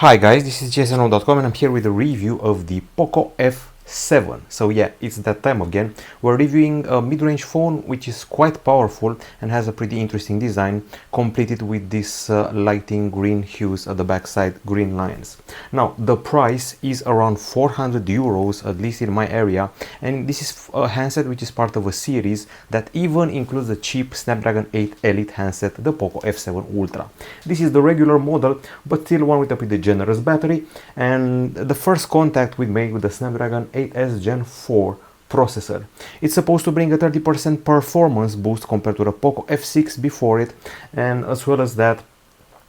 Hi guys, this is GSMDome.com and I'm here with a review of the POCO F7. So yeah, it's that time again. We're reviewing a mid-range phone which is quite powerful and has a pretty interesting design, completed with this lighting green hues at the backside, green lines. Now the price is around 400 euros, at least in my area, and this is a handset which is part of a series that even includes the cheap Snapdragon 8 Elite handset, the POCO F7 Ultra. This is the regular model, but still one with a pretty generous battery, and the first contact we made with the Snapdragon 8S Gen 4 processor. It's supposed to bring a 30% performance boost compared to the POCO F6 before it, and as well as that,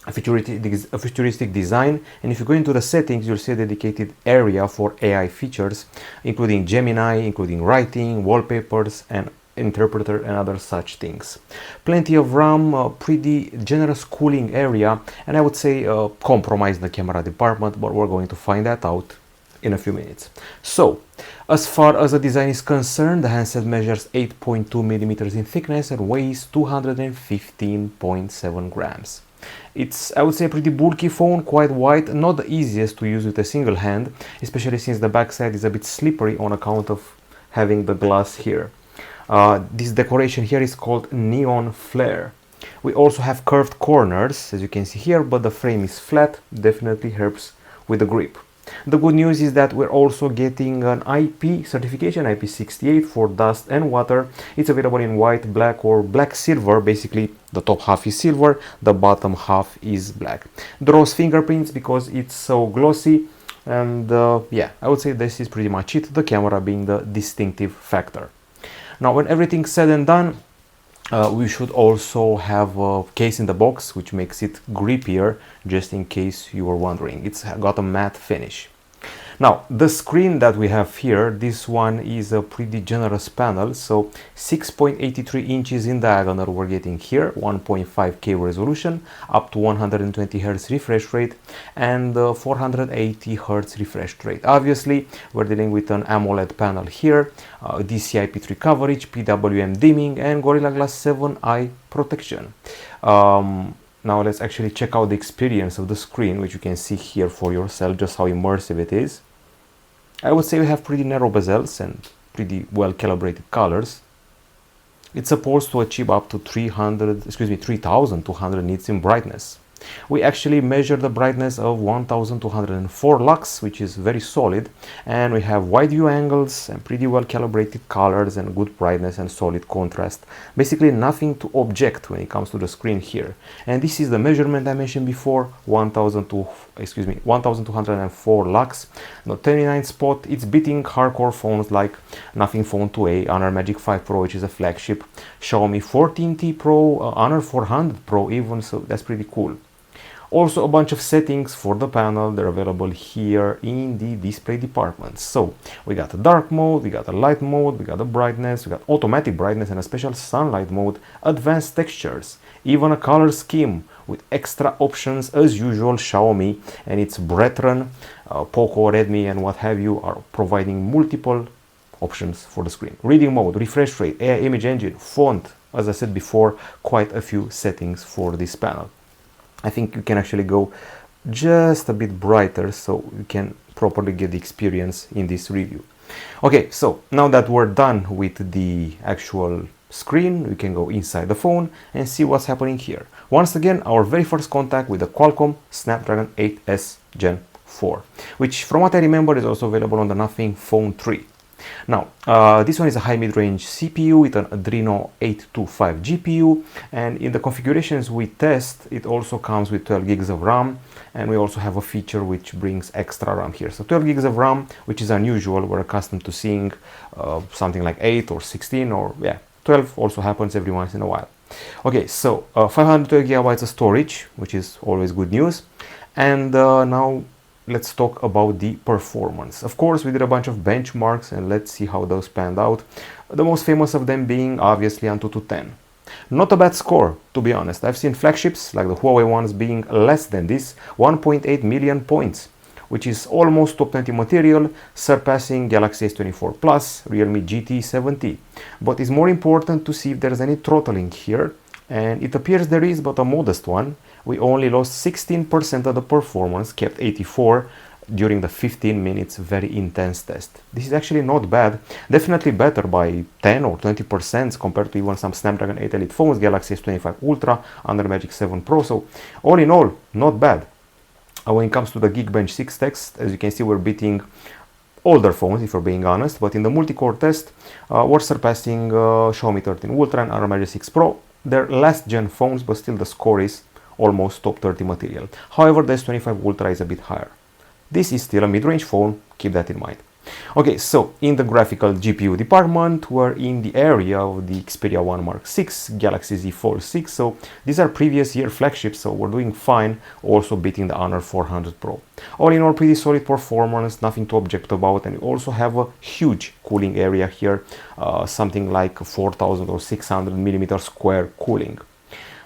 a futuristic design. And if you go into the settings, you'll see a dedicated area for AI features, including Gemini, including writing, wallpapers, and interpreter and other such things. Plenty of RAM, pretty generous cooling area, and I would say compromise in the camera department, but we're going to find that out in a few minutes. So, as far as the design is concerned, the handset measures 8.2 millimeters in thickness and weighs 215.7 grams. It's, I would say, a pretty bulky phone, quite wide, not the easiest to use with a single hand, especially since the backside is a bit slippery on account of having the glass here. This decoration here is called neon flare. We also have curved corners, as you can see here, but the frame is flat, definitely helps with the grip. The good news is that we're also getting an IP certification, IP68, for dust and water. It's available in white, black, or black silver. Basically, the top half is silver, the bottom half is black. Draws fingerprints because it's so glossy, and yeah, I would say this is pretty much it, the camera being the distinctive factor. Now, when everything's said and done, we should also have a case in the box, which makes it grippier, just in case you were wondering. It's got a matte finish. Now, the screen that we have here, this one is a pretty generous panel, so 6.83 inches in diagonal we're getting here, 1.5K resolution, up to 120 Hz refresh rate, and 480 Hz refresh rate. Obviously, we're dealing with an AMOLED panel here, DCI-P3 coverage, PWM dimming, and Gorilla Glass 7 eye protection. Now let's actually check out the experience of the screen, which you can see here for yourself, just how immersive it is. I would say we have pretty narrow bezels and pretty well calibrated colors. It's supposed to achieve up to 3200 nits in brightness. We actually measure the brightness of 1204 lux, which is very solid, and we have wide view angles and pretty well calibrated colors and good brightness and solid contrast. Basically nothing to object when it comes to the screen here. And this is the measurement I mentioned before, 1204 lux. The 29 spot, it's beating hardcore phones like Nothing Phone 2a, Honor Magic 5 Pro, which is a flagship, Xiaomi 14T Pro, Honor 400 Pro even, so that's pretty cool. Also a bunch of settings for the panel, they're available here in the display department. So we got a dark mode, we got a light mode, we got a brightness, we got automatic brightness and a special sunlight mode, advanced textures, even a color scheme with extra options as usual. Xiaomi and its brethren, POCO, Redmi and what have you, are providing multiple options for the screen. Reading mode, refresh rate, AI image engine, font, as I said before, quite a few settings for this panel. I think you can actually go just a bit brighter so you can properly get the experience in this review. Okay, so now that we're done with the actual screen, we can go inside the phone and see what's happening here. Once again, our very first contact with the Qualcomm Snapdragon 8S Gen 4, which from what I remember is also available on the Nothing Phone 3. Now, this one is a high mid-range CPU with an Adreno 825 GPU, and in the configurations we test, it also comes with 12 gigs of RAM, and we also have a feature which brings extra RAM here. So 12 gigs of RAM, which is unusual. We're accustomed to seeing something like 8 or 16, or yeah, 12 also happens every once in a while. Okay, so 512 gigabytes of storage, which is always good news. And now let's talk about the performance. Of course, we did a bunch of benchmarks and let's see how those panned out. The most famous of them being obviously Antutu 10. Not a bad score, to be honest. I've seen flagships like the Huawei ones being less than this, 1.8 million points, which is almost top 20 material, surpassing Galaxy S24 Plus, Realme GT 70. But it's more important to see if there's any throttling here. And it appears there is, but a modest one. We only lost 16% of the performance, kept 84 during the 15 minutes very intense test. This is actually not bad, definitely better by 10 or 20% compared to even some Snapdragon 8 Elite phones, Galaxy S25 Ultra, under Magic 7 Pro. So all in all, not bad. When it comes to the Geekbench 6 test, as you can see, we're beating older phones, if we're being honest, but in the multi-core test, we're surpassing Xiaomi 13 Ultra and Honor Magic 6 Pro. They're last gen phones, but still the score is almost top 30 material. However, the S25 Ultra is a bit higher. This is still a mid-range phone, keep that in mind. Okay, so in the graphical GPU department, we're in the area of the Xperia 1 Mark 6, Galaxy Z Fold 6, so these are previous year flagships, so we're doing fine, also beating the Honor 400 Pro. All in all, pretty solid performance, nothing to object about, and we also have a huge cooling area here, something like 4000 or 600 millimeter square cooling.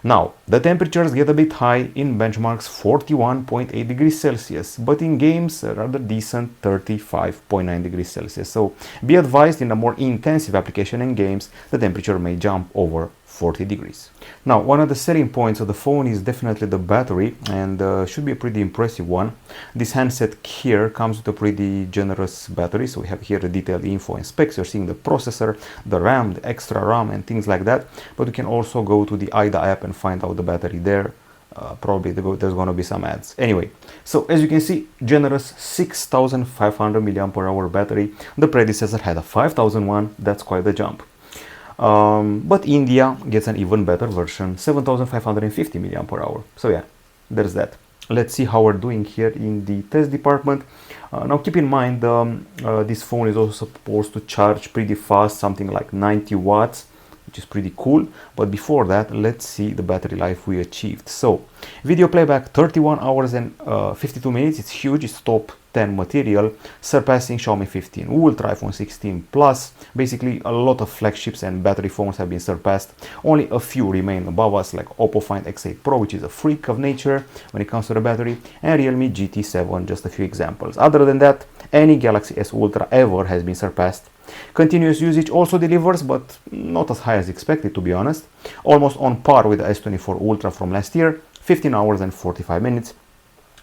Now, the temperatures get a bit high, in benchmarks 41.8 degrees Celsius, but in games a rather decent 35.9 degrees Celsius. So be advised, in a more intensive application in games, the temperature may jump over 40 degrees. Now, one of the selling points of the phone is definitely the battery, and should be a pretty impressive one. This handset here comes with a pretty generous battery, so we have here the detailed info and specs. You're seeing the processor, the RAM, the extra RAM and things like that, but you can also go to the AIDA app and find out the battery there. Probably there's going to be some ads. Anyway, so as you can see, generous 6500 mAh battery. The predecessor had a 5001, that's quite a jump. But India gets an even better version, 7550 mAh. So yeah, there's that. Let's see how we're doing here in the test department. Now keep in mind, this phone is also supposed to charge pretty fast, something like 90 watts, which is pretty cool. But before that, let's see the battery life we achieved. So video playback 31 hours and 52 minutes. It's huge, it's top 10 material, surpassing Xiaomi 15 Ultra, iPhone 16 Plus. Basically a lot of flagships and battery phones have been surpassed. Only a few remain above us, like Oppo Find X8 Pro, which is a freak of nature when it comes to the battery, and Realme GT7, just a few examples. Other than that, any Galaxy S Ultra ever has been surpassed. Continuous usage also delivers, but not as high as expected, to be honest. Almost on par with the S24 Ultra from last year, 15 hours and 45 minutes.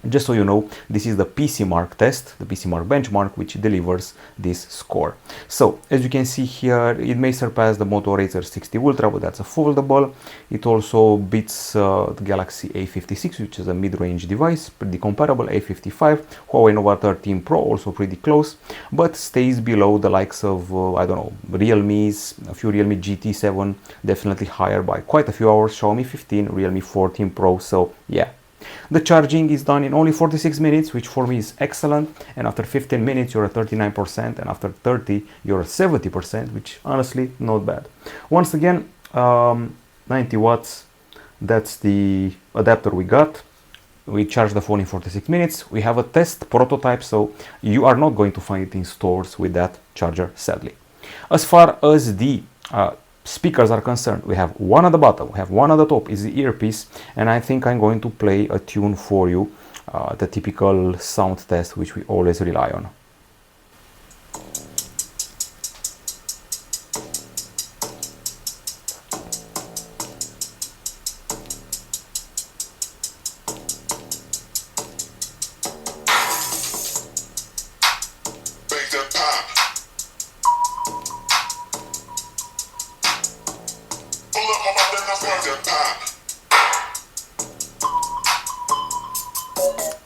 Just so you know, this is the PC Mark test, the PC Mark benchmark, which delivers this score. So as you can see here, it may surpass the Moto Razr 60 Ultra, but that's a foldable. It also beats the Galaxy A56, which is a mid-range device, pretty comparable. A55, Huawei Nova 13 Pro, also pretty close, but stays below the likes of, I don't know, Realme's, a few Realme GT7, definitely higher by quite a few hours, Xiaomi 15, Realme 14 Pro, so yeah. The charging is done in only 46 minutes, which for me is excellent, and after 15 minutes you're at 39%, and after 30 you're at 70%, which honestly not bad. Once again, 90 watts, that's the adapter we got. We charge the phone in 46 minutes. We have a test prototype, so you are not going to find it in stores with that charger, sadly. As far as the speakers are concerned, we have one at the bottom, we have one at the top, is the earpiece, and I think I'm going to play a tune for you, the typical sound test which we always rely on.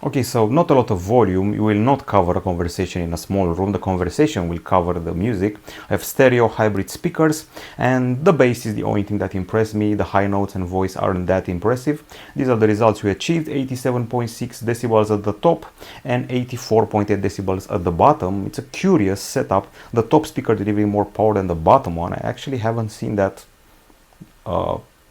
Okay, so not a lot of volume. You will not cover a conversation in a small room. The conversation will cover the music. I have stereo hybrid speakers, and the bass is the only thing that impressed me. The high notes and voice aren't that impressive. These are the results we achieved: 87.6 decibels at the top and 84.8 decibels at the bottom. It's a curious setup. The top speaker delivering more power than the bottom one. I actually haven't seen that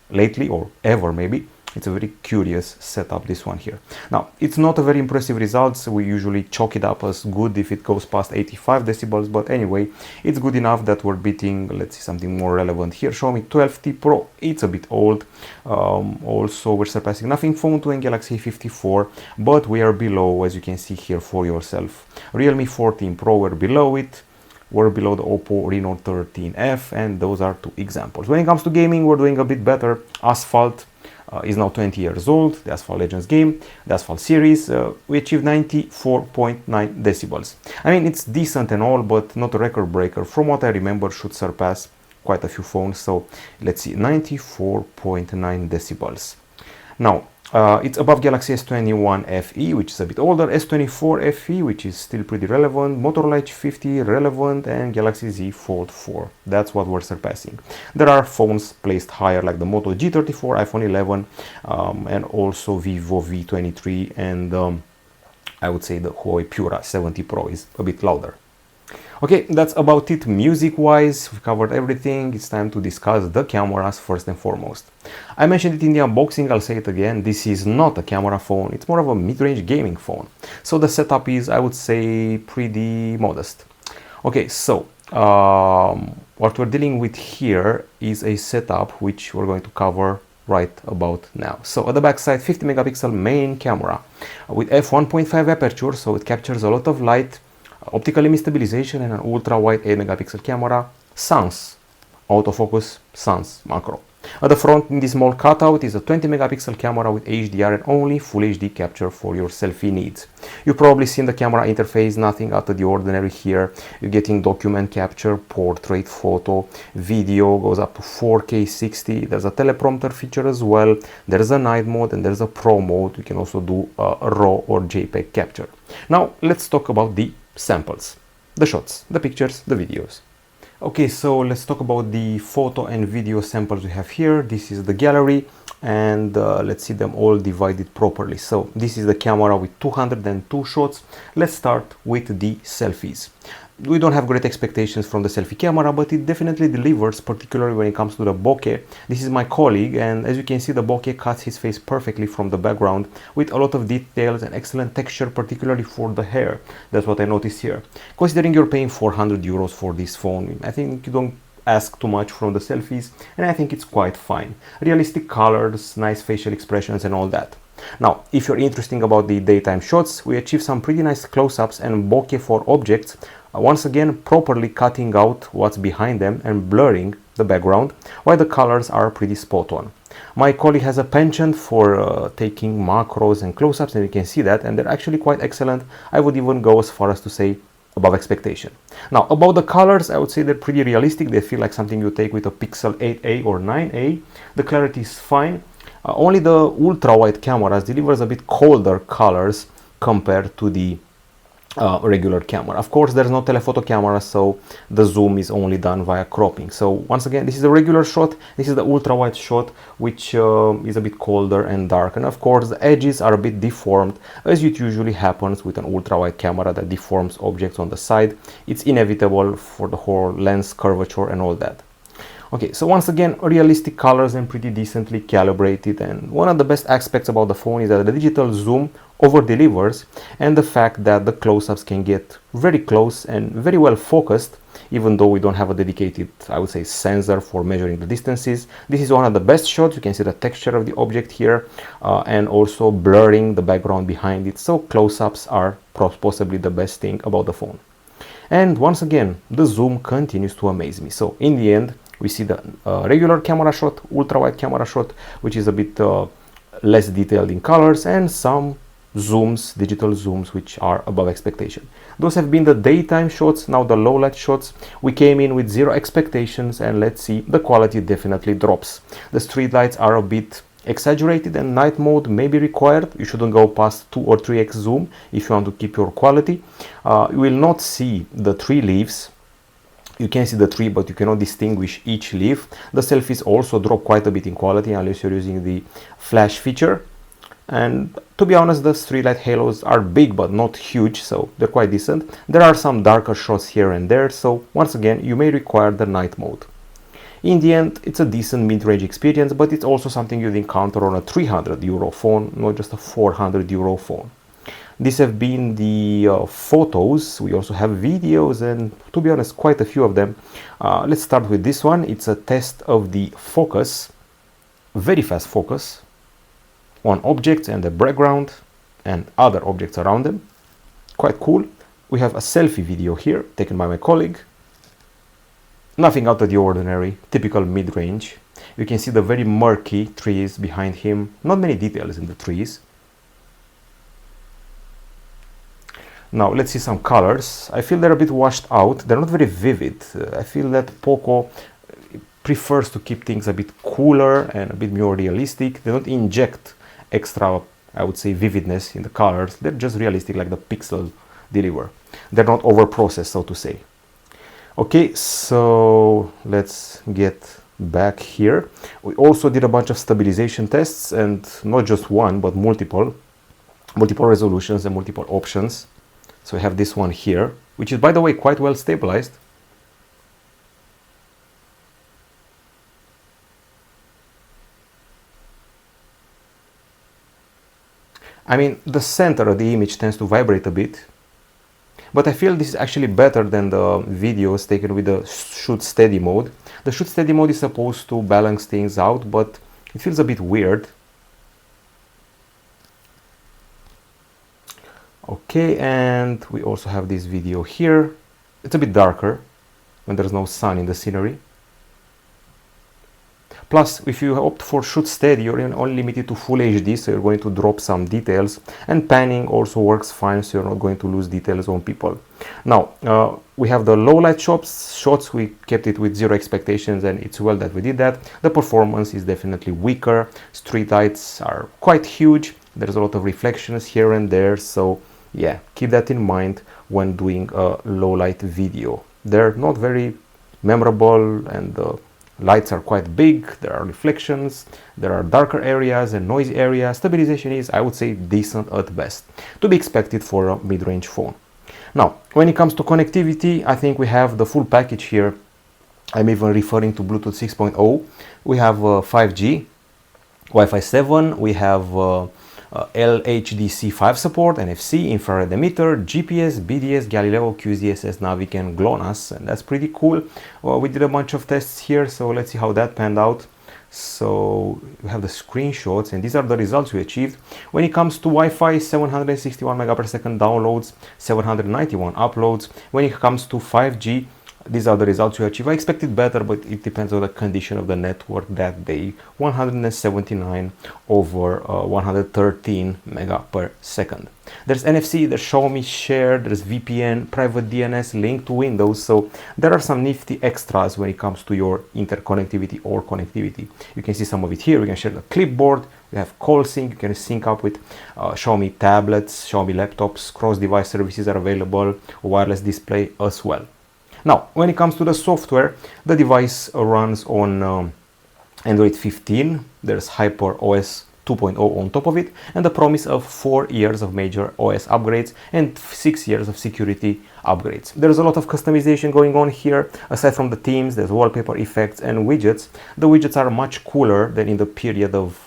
lately, or ever maybe. It's a very curious setup, this one here. Now, it's not a very impressive results. We usually chalk it up as good if it goes past 85 decibels, but anyway, it's good enough that we're beating, let's see, something more relevant here. Xiaomi 12T Pro, it's a bit old. Also, we're surpassing Nothing Phone 2 and Galaxy A54, but we are below, as you can see here for yourself. Realme 14 Pro, we're below it. we're below the Oppo Reno 13F, and those are two examples. When it comes to gaming, we're doing a bit better. Asphalt is now 20 years old, the Asphalt Legends game, the Asphalt series. We achieved 94.9 decibels. I mean, it's decent and all, but not a record breaker. From what I remember, should surpass quite a few phones. So let's see, 94.9 decibels. Now, it's above Galaxy S21 FE, which is a bit older, S24 FE, which is still pretty relevant, Motorola H50 relevant, and Galaxy Z Fold 4. That's what we're surpassing. There are phones placed higher, like the Moto G34, iPhone 11, and also Vivo V23, and I would say the Huawei Pura 70 Pro is a bit louder. Okay, that's about it music-wise. We've covered everything. It's time to discuss the cameras first and foremost. I mentioned it in the unboxing, I'll say it again. This is not a camera phone, it's more of a mid-range gaming phone. So the setup is, I would say, pretty modest. Okay, so what we're dealing with here is a setup which we're going to cover right about now. So at the back side, 50 megapixel main camera with f1.5 aperture, so it captures a lot of light, optical image stabilization, and an ultra wide 8 megapixel camera, sans autofocus, sans macro. At the front, in this small cutout, is a 20 megapixel camera with HDR and only full HD capture for your selfie needs. You've probably seen the camera interface, nothing out of the ordinary here. You're getting document capture, portrait photo, video goes up to 4K 60. There's a teleprompter feature as well. There's a night mode and there's a pro mode. You can also do RAW or JPEG capture. Now let's talk about the samples, the shots, the pictures, the videos. Okay, so let's talk about the photo and video samples we have here. This is the gallery, and let's see them all divided properly. So this is the camera with 202 shots. Let's start with the selfies. We don't have great expectations from the selfie camera, but it definitely delivers, particularly when it comes to the bokeh. This is my colleague, and as you can see, the bokeh cuts his face perfectly from the background with a lot of details and excellent texture, particularly for the hair. That's what I noticed here. Considering you're paying 400 euros for this phone, I think you don't ask too much from the selfies, and I think it's quite fine. Realistic colors, nice facial expressions, and all that. Now, if you're interested about the daytime shots, we achieved some pretty nice close-ups and bokeh for objects, once again properly cutting out what's behind them and blurring the background, while the colors are pretty spot on. My colleague has a penchant for taking macros and close-ups, and you can see that, and they're actually quite excellent. I would even go as far as to say above expectation. Now, about the colors, I would say they're pretty realistic. They feel like something you take with a Pixel 8a or 9a. The clarity is fine. Only the ultra-wide cameras delivers a bit colder colors compared to the regular camera. Of course, there's no telephoto camera, so the zoom is only done via cropping. So once again, this is a regular shot, this is the ultra-wide shot, which is a bit colder and dark, and of course the edges are a bit deformed, as it usually happens with an ultra-wide camera that deforms objects on the side. It's inevitable for the whole lens curvature and all that. Okay, so once again, realistic colors and pretty decently calibrated, and one of the best aspects about the phone is that the digital zoom over delivers, and the fact that the close-ups can get very close and very well focused, even though we don't have a dedicated, I would say, sensor for measuring the distances. This is one of the best shots. You can see the texture of the object here, and also blurring the background behind it. So close-ups are possibly the best thing about the phone. And once again, the zoom continues to amaze me. So in the end, we see the regular camera shot, ultra-wide camera shot, which is a bit less detailed in colors, and some zooms, digital zooms, which are above expectation. Those have been the daytime shots. Now the low light shots, we came in with zero expectations, and let's see, the quality definitely drops. The street lights are a bit exaggerated, and night mode may be required. You shouldn't go past 2 or 3x zoom if you want to keep your quality. You will not see the tree leaves. You can see the tree, but you cannot distinguish each leaf. The selfies also drop quite a bit in quality unless you're using the flash feature. And to be honest, the street light halos are big but not huge, so they're quite decent. There are some darker shots here and there, so once again, you may require the night mode. In the end, it's a decent mid-range experience, but it's also something you'd encounter on a 300 euro phone, not just a 400 euro phone. These have been the photos. We also have videos, and to be honest, quite a few of them. Let's start with this one. It's a test of the focus, very fast focus, on objects and the background and other objects around them. Quite cool. We have a selfie video here taken by my colleague. Nothing out of the ordinary, typical mid-range. You can see the very murky trees behind him, not many details in the trees. Now let's see some colors. I feel they're a bit washed out, they're not very vivid. I feel that POCO prefers to keep things a bit cooler and a bit more realistic. They don't inject extra, I would say, vividness in the colors. They're just realistic, like the pixel deliver. They're not over-processed, so to say. Okay, so let's get back here. We also did a bunch of stabilization tests, and not just one, but multiple resolutions and multiple options. So we have this one here, which is, by the way, quite well stabilized. I mean, the center of the image tends to vibrate a bit, but I feel this is actually better than the videos taken with the shoot steady mode. The shoot steady mode is supposed to balance things out, but it feels a bit weird. Okay, and we also have this video here. It's a bit darker when there's no sun in the scenery. Plus, if you opt for shoot steady, you're only limited to full HD, so you're going to drop some details, and panning also works fine, so you're not going to lose details on people. Now, we have the low light shots. We kept it with 0 expectations, and it's well that we did that. The performance is definitely weaker. Street lights are quite huge. There's a lot of reflections here and there, so yeah, keep that in mind when doing a low light video. They're not very memorable, and the lights are quite big, there are reflections, there are darker areas and noisy areas. Stabilization is, I would say, decent at best, to be expected for a mid-range phone. Now, when it comes to connectivity, I think we have the full package here. I'm even referring to Bluetooth 6.0. We have 5G, Wi-Fi 7, we have LHDC5 support, NFC, infrared emitter, GPS, BDS, Galileo, QZSS, Navic, and GLONASS, and that's pretty cool. We did a bunch of tests here, so let's see how that panned out. So we have the screenshots, and these are the results we achieved. When it comes to Wi-Fi, 761 megabits/second downloads, 791 uploads. When it comes to 5G, these are the results we achieved. I expected better, but it depends on the condition of the network that day. 179 over 113 mega per second. There's NFC, there's Xiaomi Share, there's VPN, private DNS, link to Windows. So there are some nifty extras when it comes to your interconnectivity or connectivity. You can see some of it here. We can share the clipboard. We have call sync. You can sync up with Xiaomi tablets, Xiaomi laptops. Cross-device services are available. Wireless display as well. Now, when it comes to the software, the device runs on Android 15. There's HyperOS 2.0 on top of it, and the promise of 4 years of major OS upgrades and 6 years of security upgrades. There's a lot of customization going on here. Aside from the themes, there's wallpaper effects and widgets. The widgets are much cooler than in the period of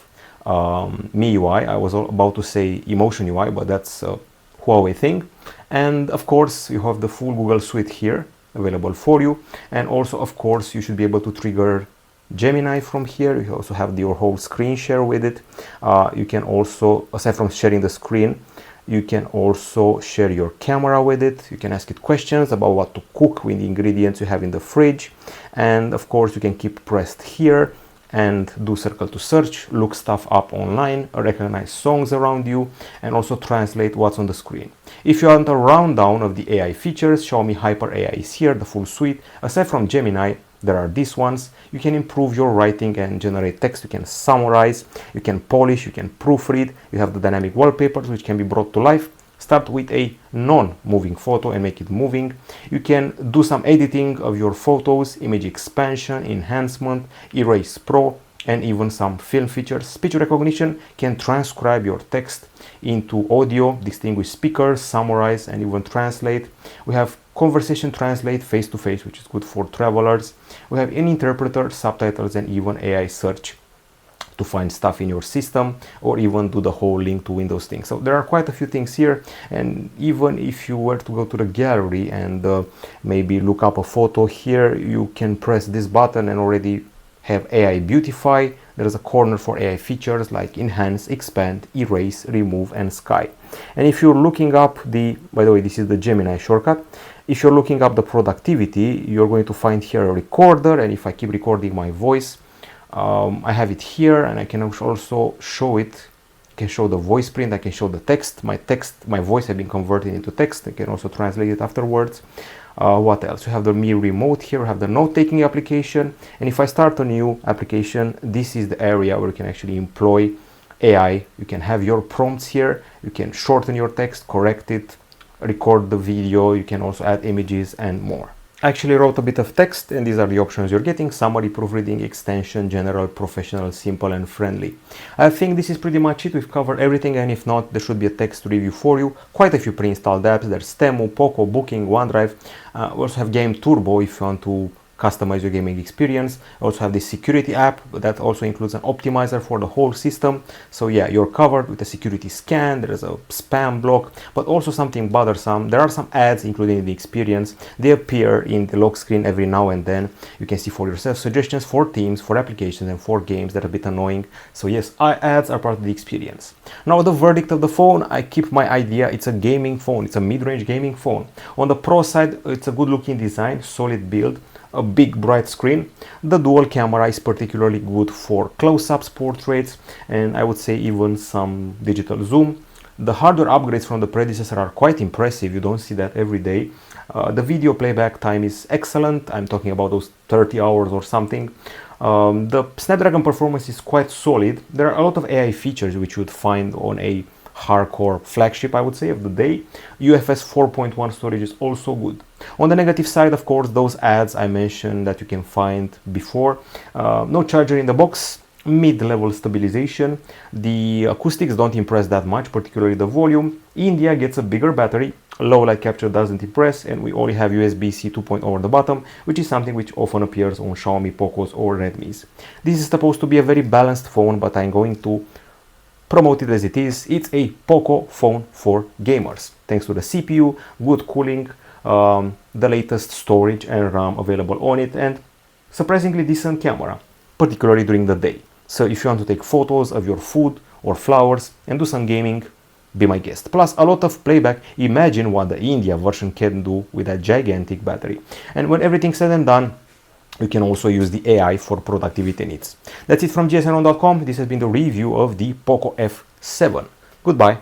MIUI. I was about to say Emotion UI, but that's a Huawei thing. And of course, you have the full Google Suite here available for you, and also of course you should be able to trigger Gemini from here. You also have your whole screen share with it. You can also, aside from sharing the screen, you can also share your camera with it. You can ask it questions about what to cook with the ingredients you have in the fridge, and of course you can keep pressed here and do circle to search, look stuff up online, recognize songs around you, and also translate what's on the screen. If you want a rundown of the AI features, Xiaomi Hyper AI is here, the full suite. Aside from Gemini, there are these ones. You can improve your writing and generate text. You can summarize, you can polish, you can proofread. You have the dynamic wallpapers, which can be brought to life. Start with a non-moving photo and make it moving. You can do some editing of your photos, image expansion, enhancement, erase pro, and even some film features. Speech recognition can transcribe your text into audio, distinguish speakers, summarize, and even translate. We have conversation translate face-to-face, which is good for travelers. We have an interpreter, subtitles, and even AI search to find stuff in your system, or even do the whole link to Windows thing. So there are quite a few things here, and even if you were to go to the gallery and maybe look up a photo here, you can press this button and already have AI beautify There is a corner for AI features like enhance, expand, erase, remove, and sky. And if you're looking up by the way, this is the Gemini shortcut. If you're looking up the productivity, you're going to find here a recorder, and if I keep recording my voice, I have it here, and I can also show it. I can show the voice print, I can show the text. My voice has been converted into text. I can also translate it afterwards. What else? You have the Mi Remote here, you have the note-taking application, and if I start a new application, this is the area where you can actually employ AI. You can have your prompts here, you can shorten your text, correct it, record the video, you can also add images and more. I actually wrote a bit of text, and these are the options you're getting: summary, proofreading, extension, general, professional, simple, and friendly. I think this is pretty much it. We've covered everything, and if not, there should be a text review for you. Quite a few pre-installed apps. There's Temu, POCO, Booking, OneDrive. We also have Game Turbo if you want to customize your gaming experience. I also have this security app that also includes an optimizer for the whole system. So yeah, you're covered with a security scan. There is a spam block, but also something bothersome. There are some ads included in the experience. They appear in the lock screen every now and then. You can see for yourself suggestions for themes, for applications, and for games that are a bit annoying. So yes, ads are part of the experience. Now the verdict of the phone, I keep my idea. It's a gaming phone. It's a mid-range gaming phone. On the pro side, it's a good looking design, solid build, a big bright screen. The dual camera is particularly good for close-ups, portraits, and I would say even some digital zoom. The hardware upgrades from the predecessor are quite impressive. You don't see that every day. The video playback time is excellent. I'm talking about those 30 hours or something. The Snapdragon performance is quite solid. There are a lot of AI features which you would find on a hardcore flagship, I would say, of the day. UFS 4.1 storage is also good. On the negative side, of course, those ads I mentioned that you can find before. No charger in the box, mid-level stabilization. The acoustics don't impress that much, particularly the volume. India gets a bigger battery. Low light capture doesn't impress, and we only have USB-C 2.0 on the bottom, which is something which often appears on Xiaomi, Pocos, or Redmis. This is supposed to be a very balanced phone, but I'm going to promote it as it is. It's a POCO phone for gamers, thanks to the CPU, good cooling, the latest storage and RAM available on it, and surprisingly decent camera, particularly during the day. So if you want to take photos of your food or flowers and do some gaming, be my guest. Plus a lot of playback. Imagine what the India version can do with a gigantic battery. And when everything's said and done, you can also use the AI for productivity needs. That's it from GSMDome.com. This has been the review of the POCO F7. Goodbye.